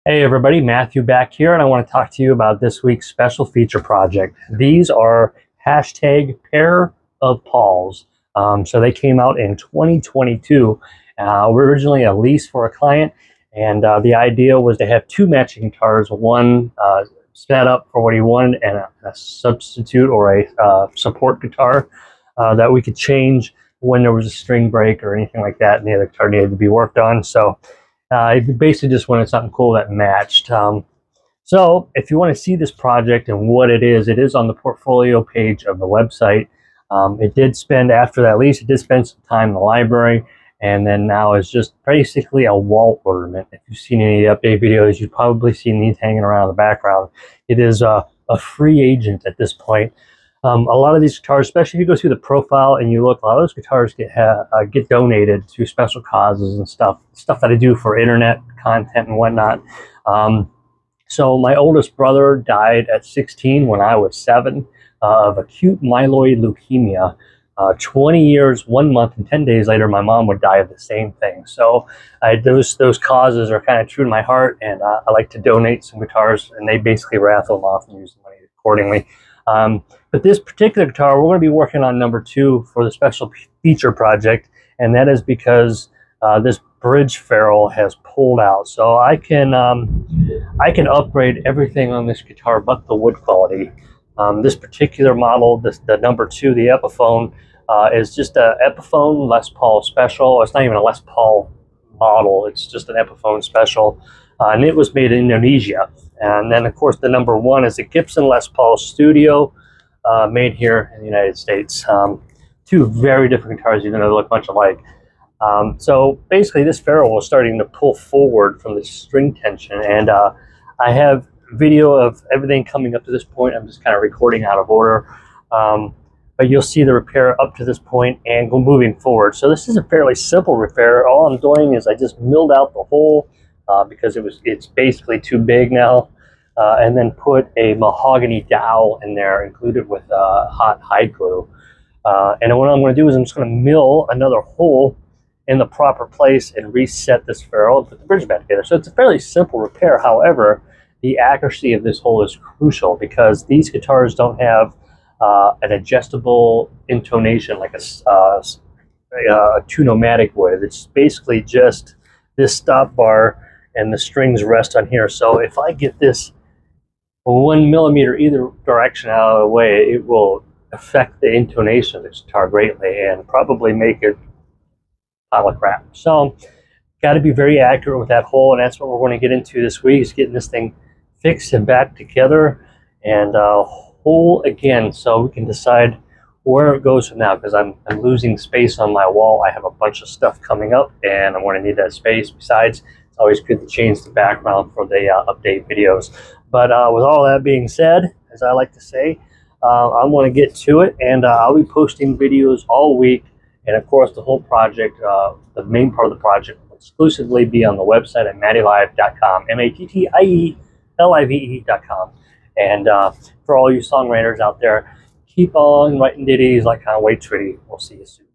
Hey everybody, Matthew back here, and I want to talk to you about this week's special feature project. These are hashtag pair of Pauls. So they came out in 2022. We're originally a lease for a client, and the idea was to have two matching guitars, one set up for what he wanted, and a substitute or a support guitar that we could change when there was a string break or anything like that, and the other guitar needed to be worked on. So I basically just wanted something cool that matched. So if you want to see this project and what it is on the portfolio page of the website. It did spend, after that lease, it did spend some time in the library, and then now it's just basically a wall ornament. If you've seen any update videos, you've probably seen these hanging around in the background. It is a free agent at this point. A lot of these guitars, especially if you go through the profile and you look, a lot of those guitars get donated to special causes and stuff that I do for internet content and whatnot. So my oldest brother died at 16 when I was 7 of acute myeloid leukemia. 20 years, 1 month, and 10 days later, my mom would die of the same thing. So those causes are kind of true to my heart, and I like to donate some guitars, and they basically raffle them off and use the money accordingly. But this particular guitar, we're going to be working on number 2 for the special feature project, and that is because this bridge ferrule has pulled out. So I can upgrade everything on this guitar but the wood quality. This particular model, the number 2, the Epiphone, is just a Epiphone Les Paul special. It's not even a Les Paul model, it's just an Epiphone special, and it was made in Indonesia. And then of course the number 1 is a Gibson Les Paul Studio, made here in the United States. Two very different guitars, even though they look much alike. So basically this ferrule was starting to pull forward from the string tension, and I have video of everything coming up to this point. I'm just kind of recording out of order, but you'll see the repair up to this point and go moving forward. So this is a fairly simple repair. All I'm doing is I just milled out the hole because it's basically too big now, and then put a mahogany dowel in there included with hot hide glue. And what I'm going to do is I'm just going to mill another hole in the proper place and reset this ferrule and put the bridge back together. So it's a fairly simple repair. However, the accuracy of this hole is crucial because these guitars don't have an adjustable intonation like a tune-o-matic would. It's basically just this stop bar and the strings rest on here. So if I get this 1 millimeter either direction out of the way, it will affect the intonation of this guitar greatly and probably make it pile of crap. So got to be very accurate with that hole, and that's what we're going to get into this week, is getting this thing fixed and back together and whole again, so we can decide where it goes from now, because I'm losing space on my wall. I have a bunch of stuff coming up and I'm going to need that space. Besides, it's always good to change the background for the update videos. But with all that being said, as I like to say, I'm going to get to it, and I'll be posting videos all week. And of course, the whole project, the main part of the project, will exclusively be on the website at MattieLive.com, MattieLive.com. And for all you songwriters out there, keep on writing ditties like Conway Twitty. We'll see you soon.